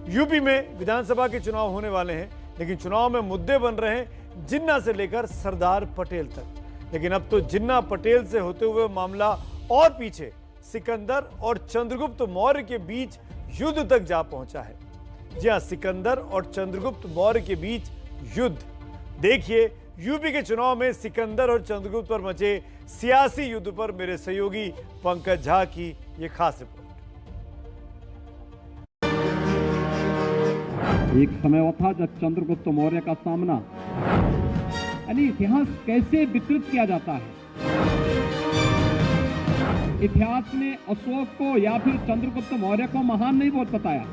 UP में विधानसभा के चुनाव होने वाले हैं, लेकिन चुनाव में मुद्दे बन रहे हैं जिन्ना से लेकर सरदार पटेल तक। लेकिन अब तो जिन्ना पटेल से होते हुए मामला और पीछे सिकंदर और चंद्रगुप्त मौर्य के बीच युद्ध तक जा पहुंचा है। जी हां, सिकंदर और चंद्रगुप्त मौर्य के बीच युद्ध। देखिए यूपी के चुनाव में सिकंदर और चंद्रगुप्त पर मचे सियासी युद्ध पर मेरे सहयोगी पंकज झा की यह खास रिपोर्ट। एक समय वो था जब चंद्रगुप्त मौर्य का सामना, यानी इतिहास कैसे विकृत किया जाता है। इतिहास ने अशोक को या फिर चंद्रगुप्त मौर्य को महान नहीं बहुत बताया।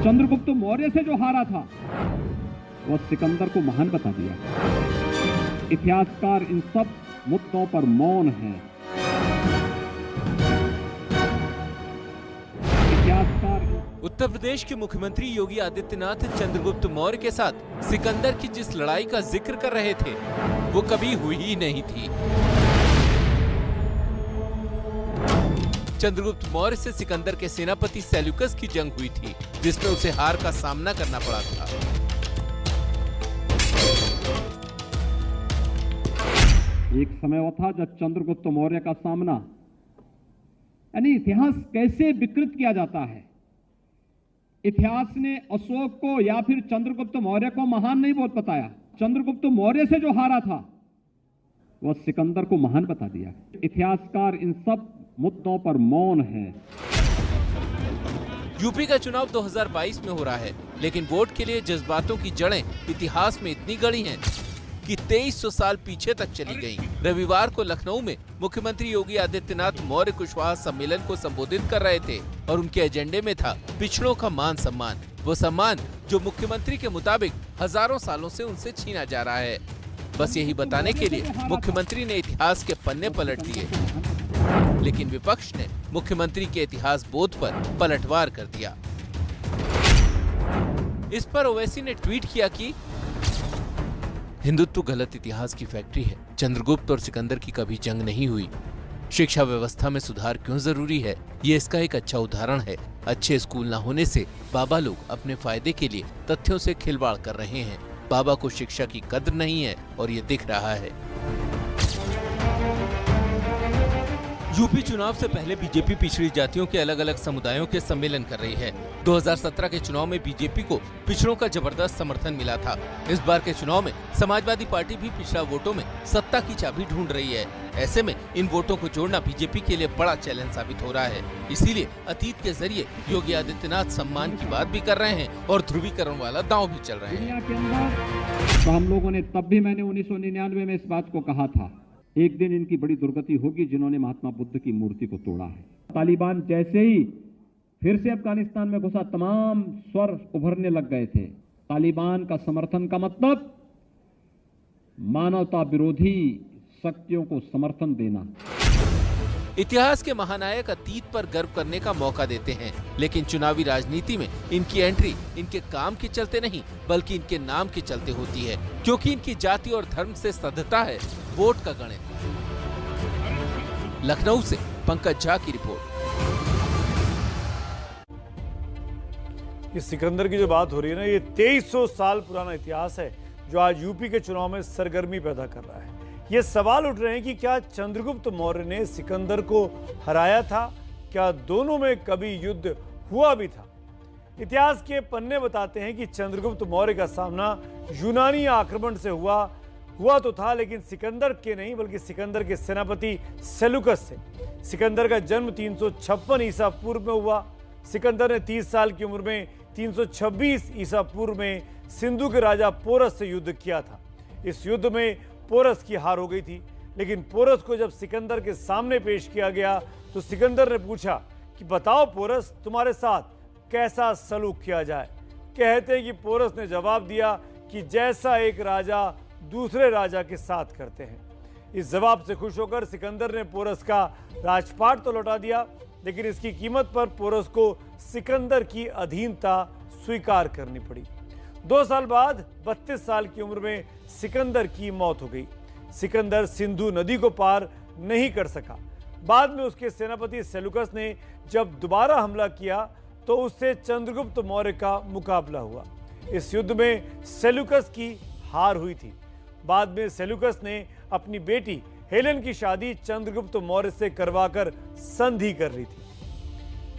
चंद्रगुप्त मौर्य से जो हारा था वह सिकंदर को महान बता दिया। इतिहासकार इन सब मुद्दों पर मौन है। उत्तर प्रदेश के मुख्यमंत्री योगी आदित्यनाथ चंद्रगुप्त मौर्य के साथ सिकंदर की जिस लड़ाई का जिक्र कर रहे थे वो कभी हुई ही नहीं थी। चंद्रगुप्त मौर्य से सिकंदर के सेनापति सेल्यूकस की जंग हुई थी, जिसमें उसे हार का सामना करना पड़ा था। एक समय वो था जब चंद्रगुप्त मौर्य का सामना, यानी इतिहास कैसे विकृत किया जाता है। इतिहास ने अशोक को या फिर चंद्रगुप्त मौर्य को महान नहीं बहुत बताया। चंद्रगुप्त मौर्य से जो हारा था वह सिकंदर को महान बता दिया। इतिहासकार इन सब मुद्दों पर मौन है। यूपी का चुनाव 2022 में हो रहा है, लेकिन वोट के लिए जज्बातों की जड़ें इतिहास में इतनी गड़ी हैं कि 2300 साल पीछे तक चली गईं। रविवार को लखनऊ में मुख्यमंत्री योगी आदित्यनाथ मौर्य कुशवाहा सम्मेलन को संबोधित कर रहे थे और उनके एजेंडे में था पिछड़ों का मान सम्मान। वो सम्मान जो मुख्यमंत्री के मुताबिक हजारों सालों से उनसे छीना जा रहा है। बस यही बताने के लिए मुख्यमंत्री ने इतिहास के पन्ने पलट दिए, लेकिन विपक्ष ने मुख्यमंत्री के इतिहास बोध पर पलटवार कर दिया। इस पर ओवैसी ने ट्वीट किया कि हिंदुत्व गलत इतिहास की फैक्ट्री है। चंद्रगुप्त और सिकंदर की कभी जंग नहीं हुई। शिक्षा व्यवस्था में सुधार क्यों जरूरी है, ये इसका एक अच्छा उदाहरण है। अच्छे स्कूल न होने से बाबा लोग अपने फायदे के लिए तथ्यों से खिलवाड़ कर रहे हैं। बाबा को शिक्षा की कद्र नहीं है और ये दिख रहा है। यूपी चुनाव से पहले बीजेपी पिछड़ी जातियों के अलग अलग समुदायों के सम्मेलन कर रही है। 2017 के चुनाव में बीजेपी को पिछड़ों का जबरदस्त समर्थन मिला था। इस बार के चुनाव में समाजवादी पार्टी भी पिछड़ा वोटों में सत्ता की चाबी ढूंढ रही है। ऐसे में इन वोटों को जोड़ना बीजेपी के लिए बड़ा चैलेंज साबित हो रहा है। इसीलिए अतीत के जरिए योगी आदित्यनाथ सम्मान की बात भी कर रहे हैं और ध्रुवीकरण वाला दांव भी चल रहे हैं। तो हम लोगों ने तब भी, मैंने 1999 में इस बात को कहा था, एक दिन इनकी बड़ी दुर्गति होगी जिन्होंने महात्मा बुद्ध की मूर्ति को तोड़ा है। तालिबान जैसे ही फिर से अफगानिस्तान में घुसा, तमाम स्वर उभरने लग गए थे। तालिबान का समर्थन का मतलब मानवता विरोधी शक्तियों को समर्थन देना। इतिहास के महानायक अतीत पर गर्व करने का मौका देते हैं, लेकिन चुनावी राजनीति में इनकी एंट्री इनके काम के चलते नहीं बल्कि इनके नाम के चलते होती है, क्योंकि इनकी जाति और धर्म से सधता है वोट का गणित। लखनऊ से पंकज झा की रिपोर्ट। इस सिकंदर की जो बात हो रही है ना, ये 2300 साल पुराना इतिहास है जो आज यूपी के चुनाव में सरगर्मी पैदा कर रहा है। ये सवाल उठ रहे हैं कि क्या चंद्रगुप्त मौर्य ने सिकंदर को हराया था? क्या दोनों में कभी युद्ध हुआ भी था? इतिहास के पन्ने बताते हैं कि चंद्रगुप्त मौर्य का सामना यूनानी आक्रमण से हुआ तो था, लेकिन सिकंदर के नहीं बल्कि सिकंदर के सेनापति सेल्यूकस से। सिकंदर का जन्म 356 ईसा पूर्व में हुआ। सिकंदर ने 30 साल की उम्र में 326 ईसा पूर्व में सिंधु के राजा पोरस से युद्ध किया था। इस युद्ध में पोरस की हार हो गई थी, लेकिन पोरस को जब सिकंदर के सामने पेश किया गया तो सिकंदर ने पूछा कि बताओ पोरस, तुम्हारे साथ कैसा सलूक किया जाए। कहते हैं कि पोरस ने जवाब दिया कि जैसा एक राजा दूसरे राजा के साथ करते हैं। इस जवाब से खुश होकर सिकंदर ने पोरस का राजपाट तो लौटा दिया, लेकिन इसकी कीमत पर पोरस को सिकंदर की अधीनता स्वीकार करनी पड़ी। 2 साल बाद 32 साल की उम्र में सिकंदर की मौत हो गई। सिकंदर सिंधु नदी को पार नहीं कर सका। बाद में उसके सेनापति सेल्यूकस ने जब दोबारा हमला किया तो उससे चंद्रगुप्त मौर्य का मुकाबला हुआ। इस युद्ध में सेल्यूकस की हार हुई थी। बाद में सेल्यूकस ने अपनी बेटी हेलेन की शादी चंद्रगुप्त मौर्य से करवाकर संधि कर ली थी।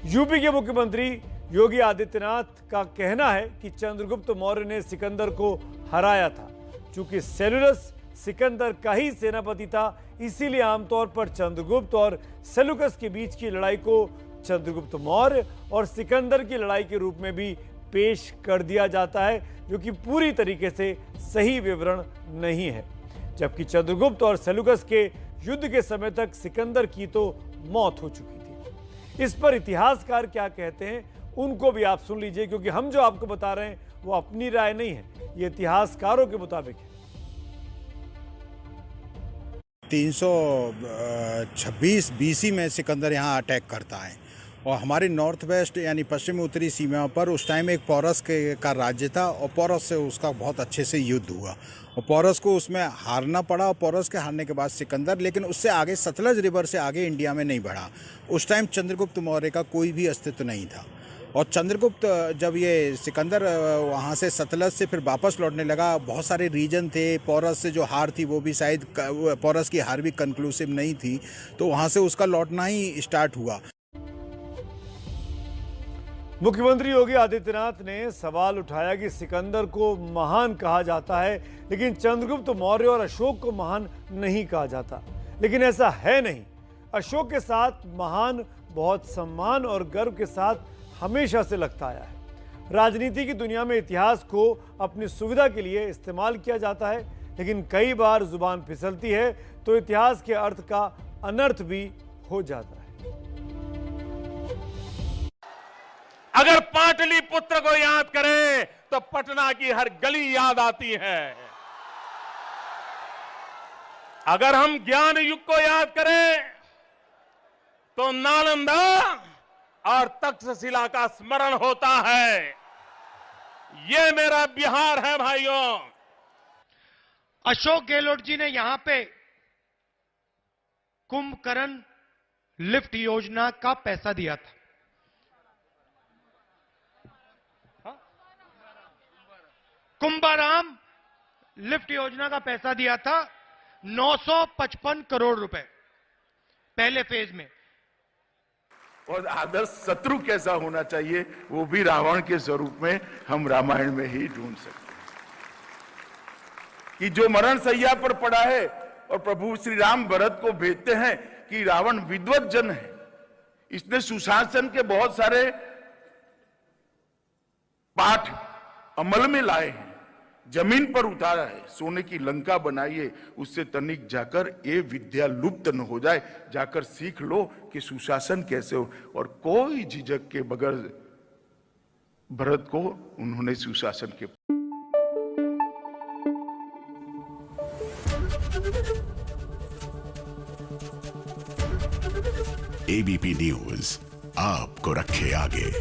यूपी के मुख्यमंत्री योगी आदित्यनाथ का कहना है कि चंद्रगुप्त मौर्य ने सिकंदर को हराया था। चूंकि सेल्यूकस सिकंदर का ही सेनापति था, इसीलिए आमतौर पर चंद्रगुप्त और सेल्यूकस के बीच की लड़ाई को चंद्रगुप्त मौर्य और सिकंदर की लड़ाई के रूप में भी पेश कर दिया जाता है, जो कि पूरी तरीके से सही विवरण नहीं है। जबकि चंद्रगुप्त और सेल्यूकस के युद्ध के समय तक सिकंदर की तो मौत हो चुकी थी। इस पर इतिहासकार क्या कहते हैं उनको भी आप सुन लीजिए, क्योंकि हम जो आपको बता रहे हैं वो अपनी राय नहीं है, ये इतिहासकारों के मुताबिक है। 326 BC में सिकंदर यहाँ अटैक करता है और हमारी नॉर्थ वेस्ट यानी पश्चिमी उत्तरी सीमा पर उस टाइम एक पोरस का राज्य था और पोरस से उसका बहुत अच्छे से युद्ध हुआ और पोरस को उसमें हारना पड़ा और पोरस के हारने के बाद सिकंदर, लेकिन उससे आगे सतलज रिवर से आगे इंडिया में नहीं बढ़ा। उस टाइम चंद्रगुप्त मौर्य का कोई भी अस्तित्व नहीं था और चंद्रगुप्त जब ये सिकंदर वहाँ से सतलज से फिर वापस लौटने लगा, बहुत सारे रीजन थे। पोरस से जो हार थी वो भी शायद पोरस की हार भी कंक्लूसिव नहीं थी, तो वहाँ से उसका लौटना ही स्टार्ट हुआ। मुख्यमंत्री योगी आदित्यनाथ ने सवाल उठाया कि सिकंदर को महान कहा जाता है, लेकिन चंद्रगुप्त मौर्य और अशोक को महान नहीं कहा जाता। लेकिन ऐसा है नहीं। अशोक के साथ महान बहुत सम्मान और गर्व के साथ हमेशा से लगता आया है। राजनीति की दुनिया में इतिहास को अपनी सुविधा के लिए इस्तेमाल किया जाता है, लेकिन कई बार जुबान फिसलती है तो इतिहास के अर्थ का अनर्थ भी हो जाता है। अगर पाटलिपुत्र को याद करें तो पटना की हर गली याद आती है। अगर हम ज्ञान युग को याद करें तो नालंदा और तक्षशिला का स्मरण होता है। ये मेरा बिहार है भाइयों। अशोक गहलोत जी ने यहां पे कुंभकर्ण लिफ्ट योजना का पैसा दिया था। कुंभाराम लिफ्ट योजना का पैसा दिया था 955 करोड़ रुपए पहले फेज में। और आदर्श शत्रु कैसा होना चाहिए वो भी रावण के स्वरूप में हम रामायण में ही ढूंढ सकते हैं कि जो मरण सैया पर पड़ा है और प्रभु श्री राम भरत को भेजते हैं कि रावण विद्वत जन है, इसने सुशासन के बहुत सारे पाठ अमल में लाए हैं, जमीन पर उतारा है, सोने की लंका बनाई है। उससे तनिक जाकर ये विद्या लुप्त न हो जाए, जाकर सीख लो कि सुशासन कैसे हो। और कोई झिझक के बगैर भरत को उन्होंने सुशासन के ABP न्यूज आपको रखे आगे।